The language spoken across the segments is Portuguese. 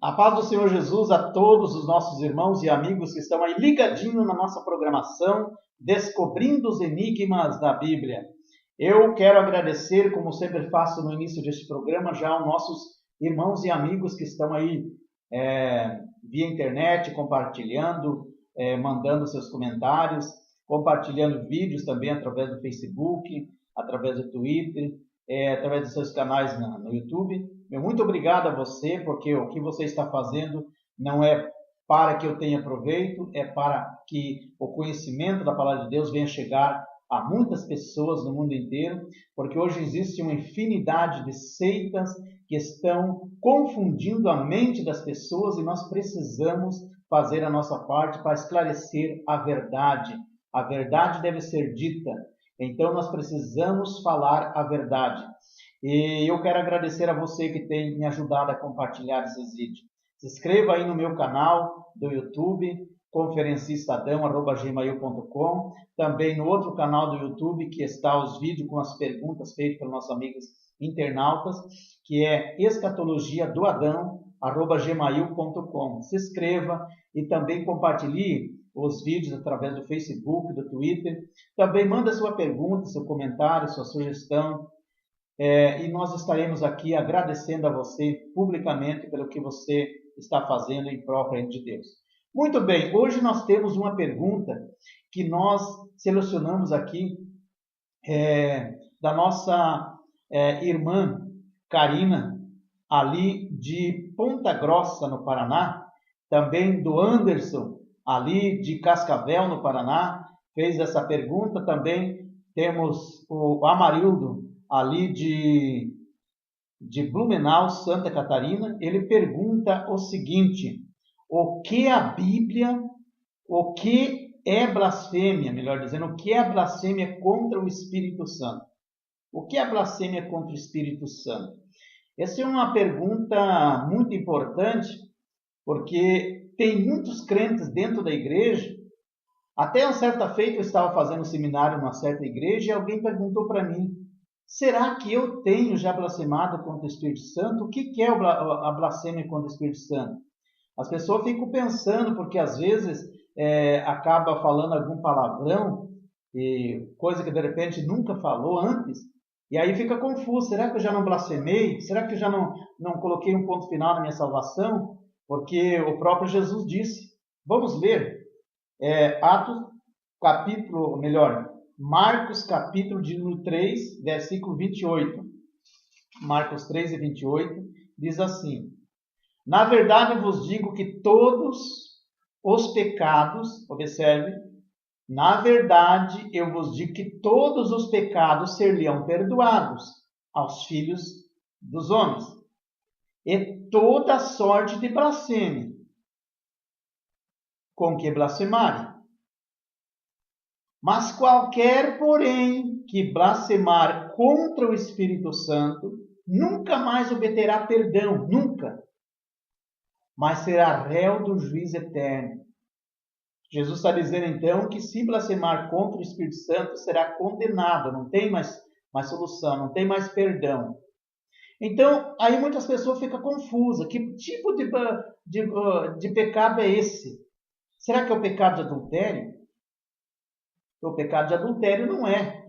A paz do Senhor Jesus a todos os nossos irmãos e amigos que estão aí ligadinhos na nossa programação, descobrindo os enigmas da Bíblia. Eu quero agradecer, como sempre faço no início deste programa, já aos nossos irmãos e amigos que estão aí via internet, compartilhando, mandando seus comentários, compartilhando vídeos também através do Facebook, através do Twitter, através dos seus canais no YouTube. Muito obrigado a você, porque o que você está fazendo não é para que eu tenha proveito, é para que o conhecimento da palavra de Deus venha chegar a muitas pessoas no mundo inteiro, porque hoje existe uma infinidade de seitas que estão confundindo a mente das pessoas e nós precisamos fazer a nossa parte para esclarecer a verdade. A verdade deve ser dita, então nós precisamos falar a verdade. E eu quero agradecer a você que tem me ajudado a compartilhar esses vídeos. Se inscreva aí no meu canal do YouTube, conferencistadão@gmail.com, também no outro canal do YouTube que está os vídeos com as perguntas feitas pelos nossos amigos internautas, que é escatologiadoadão@gmail.com. Se inscreva e também compartilhe os vídeos através do Facebook, do Twitter. Também manda sua pergunta, seu comentário, sua sugestão. E nós estaremos aqui agradecendo a você publicamente pelo que você está fazendo em prol de Deus. Muito bem, hoje nós temos uma pergunta que nós selecionamos aqui da nossa irmã Karina, ali de Ponta Grossa, no Paraná, também do Anderson, ali de Cascavel, no Paraná, fez essa pergunta. Também temos o Amarildo, ali de Blumenau, Santa Catarina. Ele pergunta o seguinte: o que a Bíblia, o que é blasfêmia, melhor dizendo, o que é a blasfêmia contra o Espírito Santo? O que é a blasfêmia contra o Espírito Santo? Essa é uma pergunta muito importante, porque tem muitos crentes dentro da igreja. Até uma certa feita eu estava fazendo um seminário numa certa igreja e alguém perguntou para mim: será que eu tenho já blasfemado contra o Espírito Santo? O que é a blasfêmia contra o Espírito Santo? As pessoas ficam pensando, porque às vezes acaba falando algum palavrão, coisa que de repente nunca falou antes, e aí fica confuso. Será que eu já não blasfemei? Será que eu já não coloquei um ponto final na minha salvação? Porque o próprio Jesus disse. Vamos ler Marcos capítulo de número 3, versículo 28. Marcos 3 e 28 diz assim: na verdade eu vos digo que todos os pecados, observe, na verdade eu vos digo que todos os pecados ser-lhe-ão perdoados aos filhos dos homens, e toda sorte de blasfêmia com que blasfemarem. Mas qualquer, porém, que blasfemar contra o Espírito Santo, nunca mais obterá perdão, nunca, mas será réu do juízo eterno. Jesus está dizendo então que se blasfemar contra o Espírito Santo será condenado, não tem mais solução, não tem mais perdão. Então, aí muitas pessoas ficam confusas. Que tipo de pecado é esse? Será que é o pecado de adultério? O pecado de adultério não é,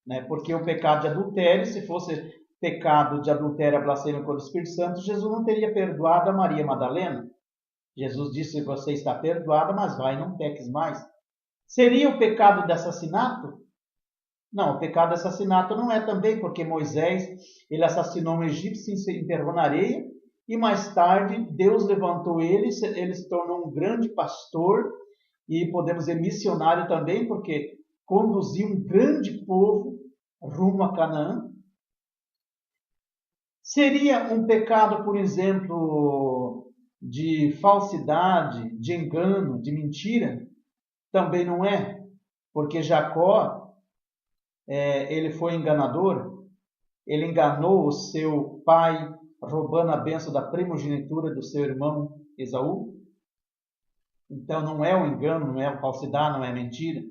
né? Porque o pecado de adultério, se fosse pecado de adultério, a blasfêmia contra o Espírito Santo, Jesus não teria perdoado a Maria Madalena. Jesus disse: você está perdoada, mas vai, não peques mais. Seria o pecado de assassinato? Não, o pecado de assassinato não é também, porque Moisés, ele assassinou um egípcio, se enterrou na areia, e mais tarde Deus levantou ele se tornou um grande pastor, e podemos dizer missionário também, porque conduziu um grande povo rumo a Canaã. Seria um pecado, por exemplo, de falsidade, de engano, de mentira? Também não é, porque Jacó, ele foi enganador, ele enganou o seu pai, roubando a bênção da primogenitura do seu irmão Esaú. Então não é um engano, não é falsidade, não é mentira.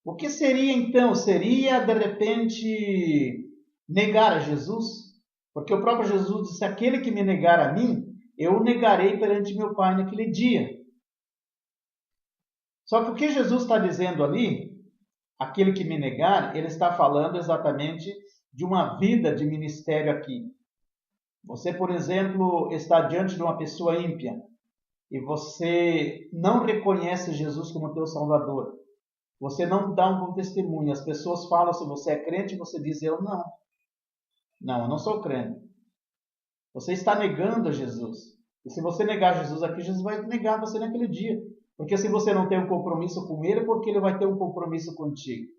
O que seria então? Seria, de repente, negar a Jesus? Porque o próprio Jesus disse: aquele que me negar a mim, eu o negarei perante meu Pai naquele dia. Só que o que Jesus está dizendo ali, aquele que me negar, ele está falando exatamente de uma vida de ministério aqui. Você, por exemplo, está diante de uma pessoa ímpia e você não reconhece Jesus como teu Salvador. Você não dá um bom testemunho. As pessoas falam se você é crente e você diz: eu não. Não, eu não sou crente. Você está negando a Jesus. E se você negar Jesus aqui, Jesus vai negar você naquele dia. Porque se você não tem um compromisso com Ele, é porque Ele vai ter um compromisso contigo.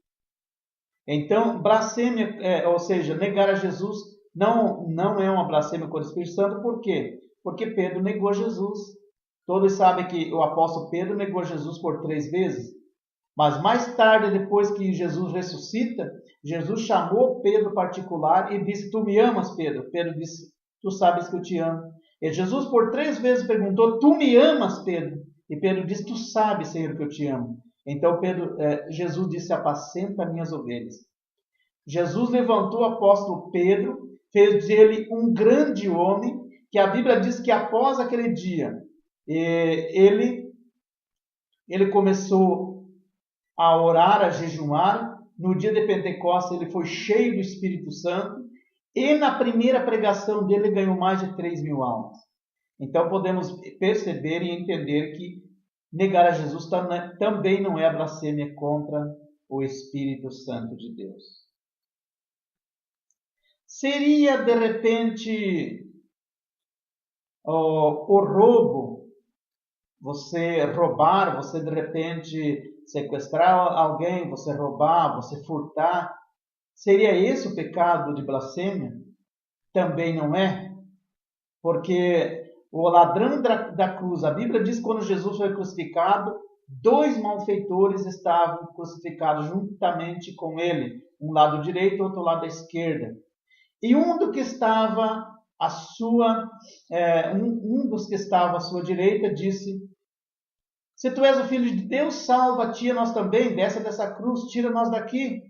Então, blasfêmia, ou seja, negar a Jesus não é uma blasfêmia contra o Espírito Santo. Por quê? Porque Pedro negou Jesus. Todos sabem que o apóstolo Pedro negou Jesus por 3 vezes. Mas mais tarde, depois que Jesus ressuscita, Jesus chamou Pedro particular e disse: tu me amas, Pedro? Pedro disse: tu sabes que eu te amo. E Jesus por 3 vezes perguntou: tu me amas, Pedro? E Pedro disse: tu sabes, Senhor, que eu te amo. Então Jesus disse: apacenta minhas ovelhas. Jesus levantou o apóstolo Pedro, fez dele um grande homem, que a Bíblia diz que após aquele dia, ele começou a orar, a jejuar. No dia de Pentecostes ele foi cheio do Espírito Santo, e na primeira pregação dele ganhou mais de 3.000 almas. Então podemos perceber e entender que negar a Jesus também não é blasfêmia contra o Espírito Santo de Deus. Seria de repente o roubo, você roubar, você de repente sequestrar alguém, você roubar, você furtar, seria esse o pecado de blasfêmia? Também não é, porque o ladrão da cruz, a Bíblia diz que quando Jesus foi crucificado, 2 malfeitores estavam crucificados juntamente com ele, um lado direito e outro lado esquerda. E um dos que estava à sua direita disse: se tu és o Filho de Deus, salva-te a nós também, desce dessa cruz, tira nós daqui.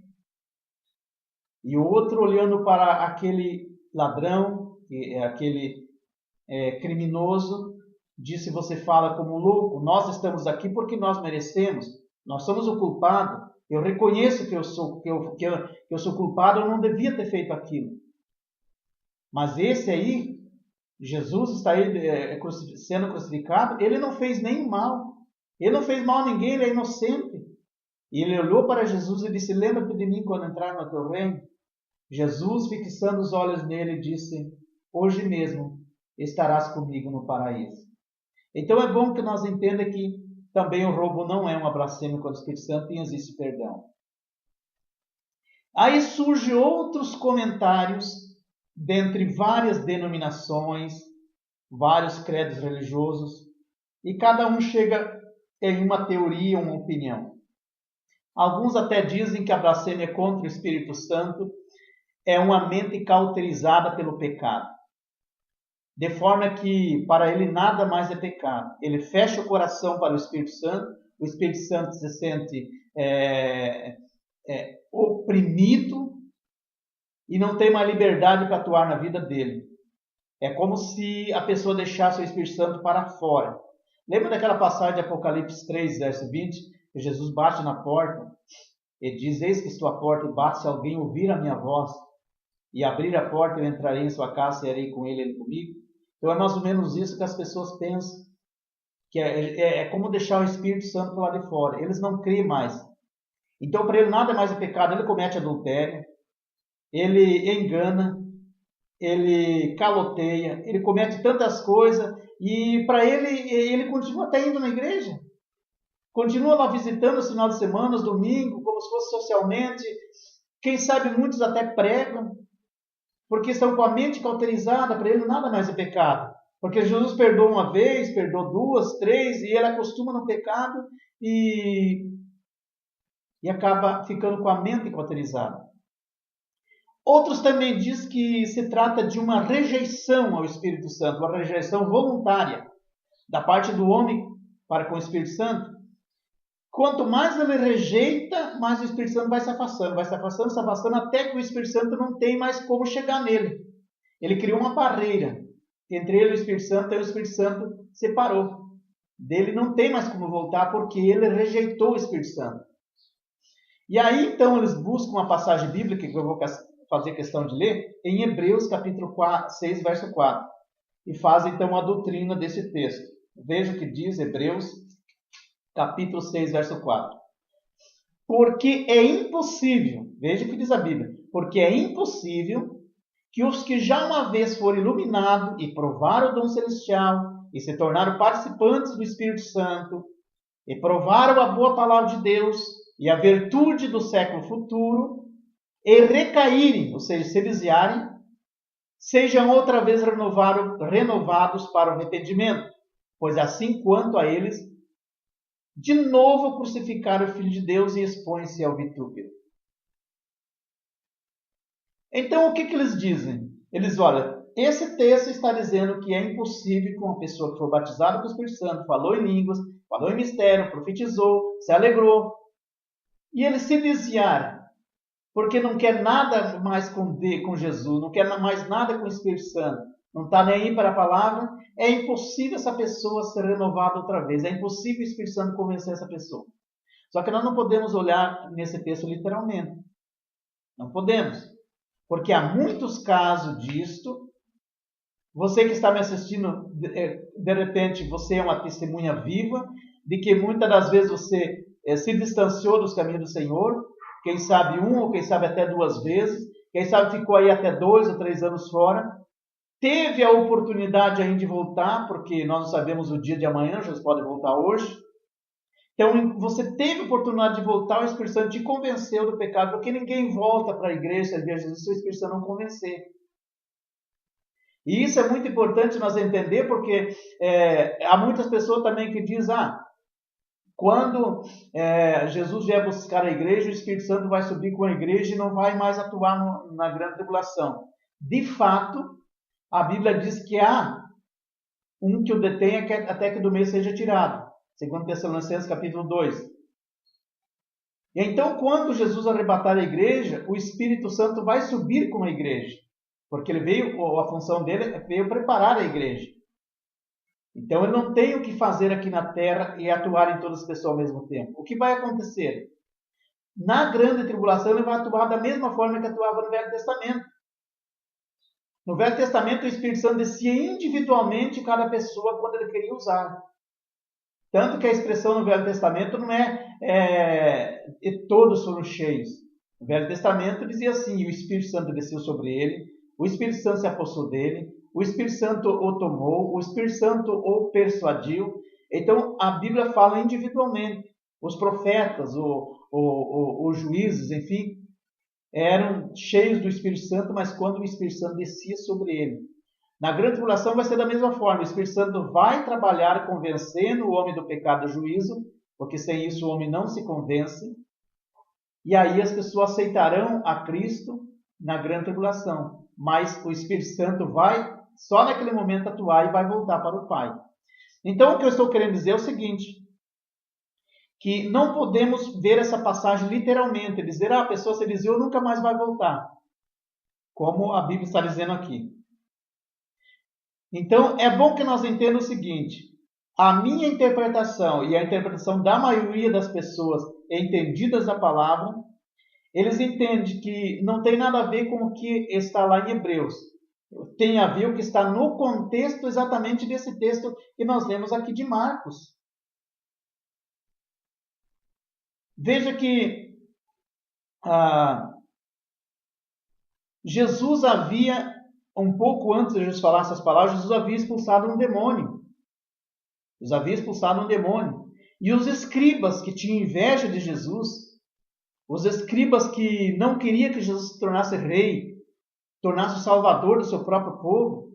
E o outro, olhando para aquele ladrão, aquele criminoso, disse: você fala como louco, nós estamos aqui porque nós merecemos, nós somos o culpado, eu reconheço que eu sou culpado, eu não devia ter feito aquilo. Mas esse aí, Jesus está aí sendo crucificado, ele não fez nenhum mal. Ele não fez mal a ninguém, ele é inocente. E ele olhou para Jesus e disse: lembra-te de mim quando entrar no teu reino. Jesus, fixando os olhos nele, disse: hoje mesmo estarás comigo no paraíso. Então é bom que nós entendamos que também o roubo não é uma blasfêmia contra o Espírito Santo e existe perdão. Aí surgem outros comentários dentre várias denominações, vários credos religiosos, e cada um chega em uma teoria, uma opinião. Alguns até dizem que a blasfêmia contra o Espírito Santo é uma mente cauterizada pelo pecado, de forma que para ele nada mais é pecado. Ele fecha o coração para o Espírito Santo se sente oprimido e não tem mais liberdade para atuar na vida dele. É como se a pessoa deixasse o Espírito Santo para fora. Lembra daquela passagem de Apocalipse 3, verso 20? Que Jesus bate na porta e diz: eis que estou à porta e bato, se alguém ouvir a minha voz e abrir a porta, eu entrarei em sua casa e irei com ele comigo. Então é mais ou menos isso que as pessoas pensam, que é como deixar o Espírito Santo lá de fora. Eles não creem mais. Então para ele nada mais é pecado. Ele comete adultério, ele engana, ele caloteia, ele comete tantas coisas, e para ele continua até indo na igreja, continua lá visitando os finais de semana, os domingos, como se fosse socialmente. Quem sabe muitos até pregam, porque estão com a mente cauterizada. Para ele nada mais é pecado, porque Jesus perdoa uma vez, perdoa 2, 3, e ele acostuma no pecado e acaba ficando com a mente cauterizada. Outros também dizem que se trata de uma rejeição ao Espírito Santo, uma rejeição voluntária da parte do homem para com o Espírito Santo. Quanto mais ele rejeita, mais o Espírito Santo vai se afastando, se afastando, até que o Espírito Santo não tem mais como chegar nele. Ele criou uma barreira entre ele e o Espírito Santo, e o Espírito Santo separou. Dele não tem mais como voltar, porque ele rejeitou o Espírito Santo. E aí, então, eles buscam uma passagem bíblica, que eu vou fazer questão de ler, em Hebreus, capítulo 6, verso 4. E fazem, então, a doutrina desse texto. Veja o que diz Hebreus, capítulo 6, verso 4. Porque é impossível, veja o que diz a Bíblia, porque é impossível que os que já uma vez foram iluminados e provaram o dom celestial e se tornaram participantes do Espírito Santo e provaram a boa palavra de Deus e a virtude do século futuro e recaírem, ou seja, se desviarem, sejam outra vez renovados para o arrependimento, pois assim quanto a eles, de novo crucificaram o Filho de Deus e expõem-se ao vitúpio. Então, o que eles dizem? Eles, olha, esse texto está dizendo que é impossível que uma pessoa que for batizada com o Espírito Santo, falou em línguas, falou em mistério, profetizou, se alegrou, e ele se desviar, porque não quer nada mais com Jesus, não quer mais nada com o Espírito Santo, não está nem aí para a palavra, é impossível essa pessoa ser renovada outra vez, é impossível o Espírito Santo convencer essa pessoa. Só que nós não podemos olhar nesse texto literalmente. Não podemos. Porque há muitos casos disto. Você que está me assistindo, de repente, você é uma testemunha viva de que muitas das vezes você se distanciou dos caminhos do Senhor, quem sabe ou quem sabe até 2 vezes, quem sabe ficou aí até 2 ou 3 anos fora, teve a oportunidade ainda de voltar, porque nós não sabemos o dia de amanhã, Jesus pode voltar hoje. Então, você teve a oportunidade de voltar, o Espírito Santo te convenceu do pecado, porque ninguém volta para a igreja, servir a Jesus, se o Espírito Santo não convencer. E isso é muito importante nós entender, porque há muitas pessoas também que dizem, quando Jesus vier buscar a igreja, o Espírito Santo vai subir com a igreja e não vai mais atuar na grande tribulação. De fato, a Bíblia diz que há um que o detém até que do meio seja tirado. 2 Tessalonicenses capítulo 2. E então, quando Jesus arrebatar a igreja, o Espírito Santo vai subir com a igreja. Porque ele veio, a função dele veio preparar a igreja. Então, ele não tem o que fazer aqui na terra e atuar em todas as pessoas ao mesmo tempo. O que vai acontecer? Na grande tribulação, ele vai atuar da mesma forma que atuava no Velho Testamento. No Velho Testamento, o Espírito Santo descia individualmente cada pessoa quando ele queria usar. Tanto que a expressão no Velho Testamento não e todos foram cheios. No Velho Testamento dizia assim, o Espírito Santo desceu sobre ele, o Espírito Santo se apossou dele, o Espírito Santo o tomou, o Espírito Santo o persuadiu. Então, a Bíblia fala individualmente. Os profetas, os juízes, enfim, eram cheios do Espírito Santo, mas quando o Espírito Santo descia sobre ele. Na grande tribulação vai ser da mesma forma. O Espírito Santo vai trabalhar convencendo o homem do pecado e do juízo, porque sem isso o homem não se convence. E aí as pessoas aceitarão a Cristo na grande tribulação. Mas o Espírito Santo vai só naquele momento atuar e vai voltar para o Pai. Então o que eu estou querendo dizer é o seguinte, que não podemos ver essa passagem literalmente, dizer, a pessoa se desviou nunca mais vai voltar, como a Bíblia está dizendo aqui. Então, é bom que nós entendamos o seguinte, a minha interpretação e a interpretação da maioria das pessoas entendidas da palavra, eles entendem que não tem nada a ver com o que está lá em Hebreus. Tem a ver o que está no contexto exatamente desse texto que nós lemos aqui de Marcos. Veja que Jesus havia, um pouco antes de Jesus falar essas palavras, Jesus havia expulsado um demônio. Jesus havia expulsado um demônio. E os escribas que tinham inveja de Jesus, os escribas que não queriam que Jesus se tornasse rei, tornasse o salvador do seu próprio povo,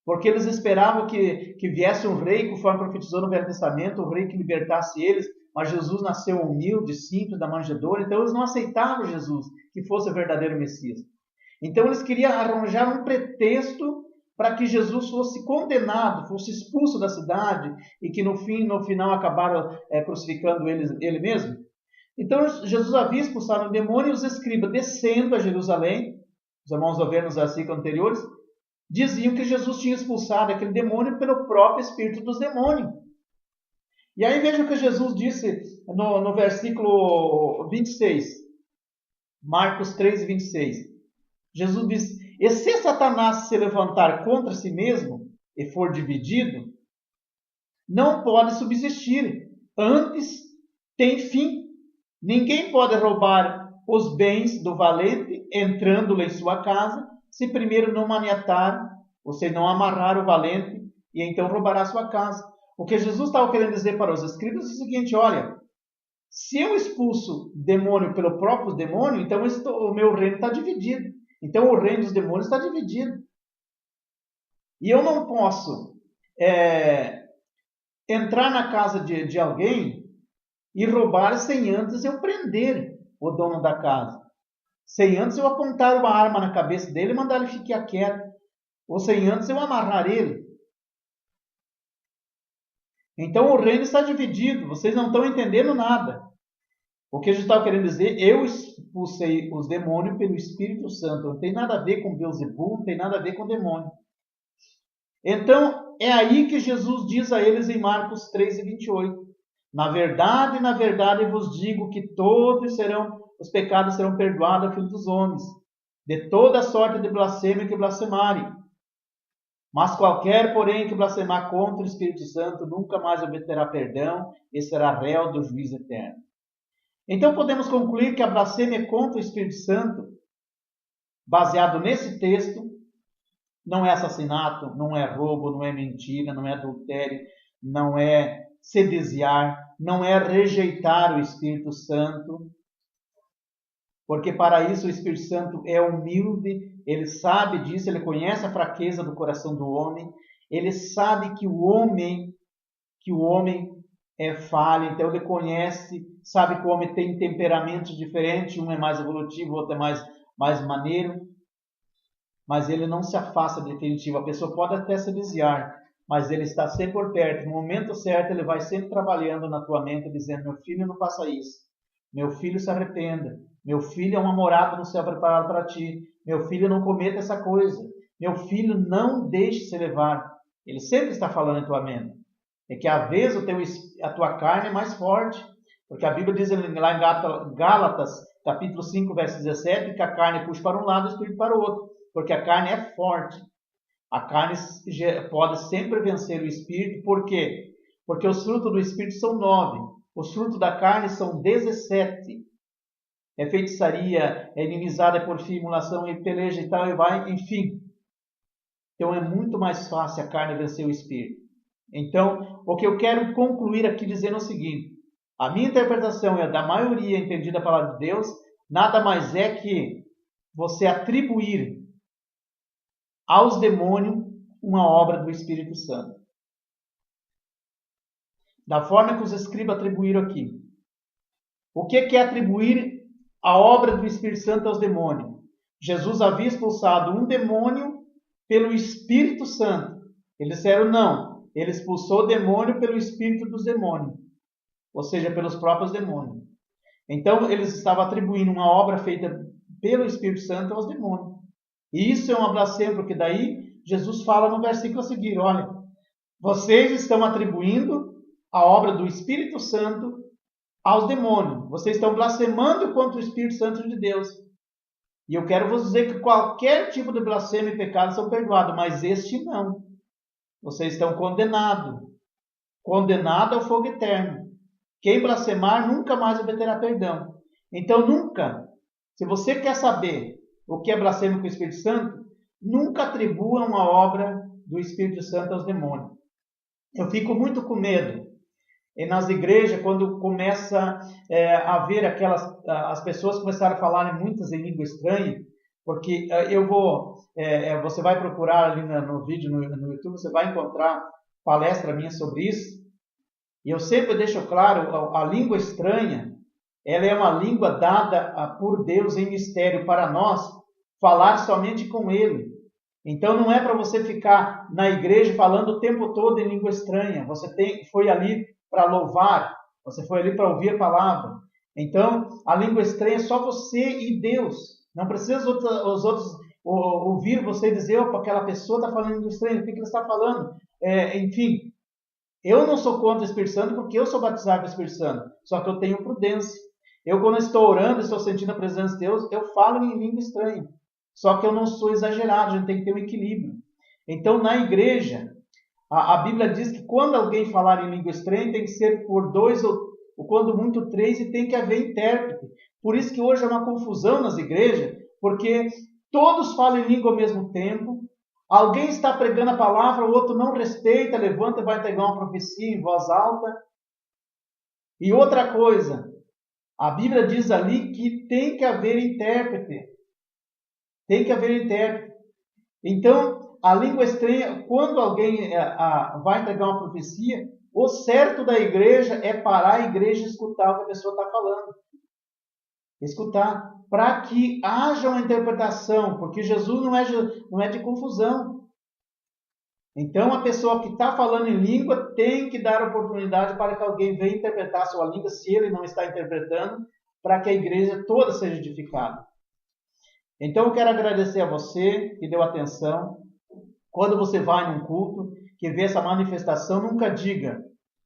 porque eles esperavam que viesse um rei, conforme profetizou no Velho Testamento, um rei que libertasse eles, mas Jesus nasceu humilde, simples, da manjedoura, então eles não aceitavam Jesus, que fosse o verdadeiro Messias. Então eles queriam arranjar um pretexto para que Jesus fosse condenado, fosse expulso da cidade e que no final acabaram crucificando ele mesmo. Então Jesus havia expulsado o demônio e os escribas descendo a Jerusalém os irmãos ao ver nos versículos anteriores, diziam que Jesus tinha expulsado aquele demônio pelo próprio espírito dos demônios. E aí veja o que Jesus disse no versículo 26, Marcos 3, 26. Jesus diz: e se Satanás se levantar contra si mesmo e for dividido, não pode subsistir, antes tem fim. Ninguém pode roubar os bens do valente entrando-lhe em sua casa, se primeiro não maniatar, ou seja, não amarrar o valente, e então roubará sua casa. O que Jesus estava querendo dizer para os escribas é o seguinte: olha, se eu expulso demônio pelo próprio demônio, então o meu reino está dividido. Então o reino dos demônios está dividido. E eu não posso entrar na casa de alguém e roubar sem antes eu prender o dono da casa. Sem antes eu apontar uma arma na cabeça dele e mandar ele ficar quieto. Ou sem antes eu amarrar ele. Então o reino está dividido. Vocês não estão entendendo nada. O que Jesus estava querendo dizer, eu expulsei os demônios pelo Espírito Santo. Não tem nada a ver com Beelzebul, não tem nada a ver com demônio. Então, é aí que Jesus diz a eles em Marcos 3, 28. Na verdade, vos digo que todos os pecados serão perdoados ao Filho dos homens, de toda sorte de blasfêmia que blasfemarem. Mas qualquer, porém, que blasfemar contra o Espírito Santo, nunca mais obterá perdão e será réu do juízo eterno. Então podemos concluir que a blasfêmia contra o Espírito Santo, baseado nesse texto, não é assassinato, não é roubo, não é mentira, não é adultério, não é se desviar, não é rejeitar o Espírito Santo, porque para isso o Espírito Santo é humilde, ele sabe disso, ele conhece a fraqueza do coração do homem, ele sabe que o homem é falho, então ele conhece, sabe que o homem tem temperamentos diferentes, um é mais evolutivo, o outro é mais maneiro, mas ele não se afasta definitivo. A pessoa pode até se desviar, mas ele está sempre por perto. No momento certo, ele vai sempre trabalhando na tua mente, dizendo: meu filho, não faça isso. Meu filho, se arrependa. Meu filho, é uma morada no céu preparado para ti. Meu filho, não cometa essa coisa. Meu filho, não deixe se levar. Ele sempre está falando em tua mente. É que às vezes a tua carne é mais forte. Porque a Bíblia diz lá em Gálatas, capítulo 5, verso 17, que a carne puxa para um lado e o espírito para o outro. Porque a carne é forte. A carne pode sempre vencer o espírito. Por quê? Porque os frutos do espírito são 9. Os frutos da carne são 17. É feitiçaria, é inimizade, é porfia, emulação, é peleja e tal, e vai, enfim. Então é muito mais fácil a carne vencer o espírito. Então, o que eu quero concluir aqui dizendo é o seguinte: a minha interpretação e a da maioria entendida da palavra de Deus, nada mais é que você atribuir aos demônios uma obra do Espírito Santo. Da forma que os escribas atribuíram aqui. O que é atribuir a obra do Espírito Santo aos demônios? Jesus havia expulsado um demônio pelo Espírito Santo. Eles disseram não. Ele expulsou o demônio pelo Espírito dos demônios. Ou seja, pelos próprios demônios. Então, eles estavam atribuindo uma obra feita pelo Espírito Santo aos demônios. E isso é uma blasfêmia, porque daí Jesus fala no versículo a seguir: olha, vocês estão atribuindo a obra do Espírito Santo aos demônios. Vocês estão blasfemando contra o Espírito Santo de Deus. E eu quero vos dizer que qualquer tipo de blasfêmia e pecado são perdoados, mas este não. Vocês estão condenados. Condenado ao fogo eterno. Quem blasfemar nunca mais obterá perdão. Então nunca, se você quer saber o que é blasfêmia com o Espírito Santo, nunca atribua uma obra do Espírito Santo aos demônios. Eu fico muito com medo. E nas igrejas, quando começa a ver as pessoas começaram a falar muitas em língua estranha, porque você vai procurar ali no vídeo no YouTube, você vai encontrar palestra minha sobre isso. E eu sempre deixo claro, a língua estranha, ela é uma língua dada por Deus em mistério para nós falar somente com Ele. Então não é para você ficar na igreja falando o tempo todo em língua estranha. Você foi ali para louvar, você foi ali para ouvir a palavra. Então a língua estranha é só você e Deus. Não precisa os outros ouvir você dizer, opa, aquela pessoa está falando em língua estranha, o que ele está falando? Enfim, eu não sou contra o Espírito Santo porque eu sou batizado com o Espírito Santo, só que eu tenho prudência. Eu, quando estou orando, estou sentindo a presença de Deus, eu falo em língua estranha. Só que eu não sou exagerado, a gente tem que ter um equilíbrio. Então, na igreja, a Bíblia diz que quando alguém falar em língua estranha, tem que ser por 2 ou quando muito 3, e tem que haver intérprete. Por isso que hoje é uma confusão nas igrejas, porque todos falam em língua ao mesmo tempo, alguém está pregando a palavra, o outro não respeita, levanta e vai entregar uma profecia em voz alta. E outra coisa, a Bíblia diz ali que tem que haver intérprete. Tem que haver intérprete. Então, a língua estranha, quando alguém vai entregar uma profecia, o certo da igreja é parar a igreja e escutar o que a pessoa está falando. Escutar, para que haja uma interpretação, porque Jesus não é de confusão. Então, a pessoa que está falando em língua tem que dar oportunidade para que alguém venha interpretar a sua língua, se ele não está interpretando, para que a igreja toda seja edificada. Então, eu quero agradecer a você que deu atenção. Quando você vai num culto, que vê essa manifestação, nunca diga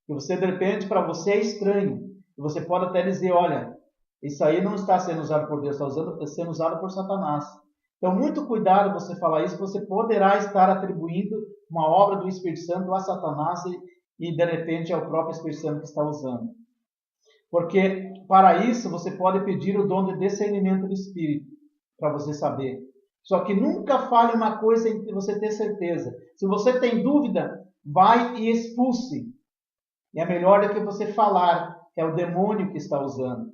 que você, de repente, para você é estranho. E você pode até dizer, olha, isso aí não está sendo usado por Deus, está sendo usado por Satanás. Então, muito cuidado você falar isso, você poderá estar atribuindo uma obra do Espírito Santo a Satanás e de repente é o próprio Espírito Santo que está usando. Porque para isso você pode pedir o dom de discernimento do Espírito, para você saber. Só que nunca fale uma coisa em que você ter certeza. Se você tem dúvida, vai e expulse. E é melhor do que você falar, é o demônio que está usando.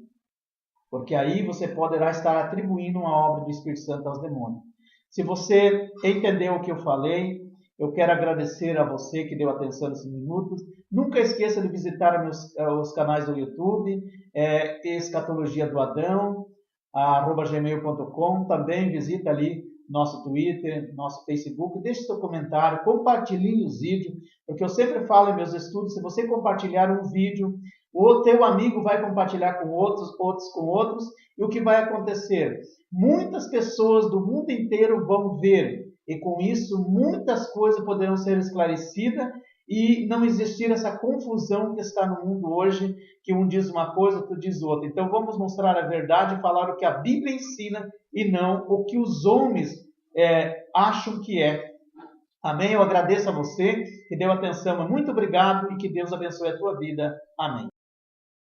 Porque aí você poderá estar atribuindo uma obra do Espírito Santo aos demônios. Se você entendeu o que eu falei, eu quero agradecer a você que deu atenção nesses minutos. Nunca esqueça de visitar os canais do YouTube, Escatologia do Adão, @gmail.com. Também visita ali nosso Twitter, nosso Facebook. Deixe seu comentário, compartilhe os vídeos, porque eu sempre falo em meus estudos, se você compartilhar um vídeo, o teu amigo vai compartilhar com outros com outros, e o que vai acontecer? Muitas pessoas do mundo inteiro vão ver, e com isso muitas coisas poderão ser esclarecidas e não existir essa confusão que está no mundo hoje, que um diz uma coisa, outro diz outra. Então vamos mostrar a verdade e falar o que a Bíblia ensina e não o que os homens acham que é. Amém? Eu agradeço a você que deu atenção. Muito obrigado e que Deus abençoe a tua vida. Amém.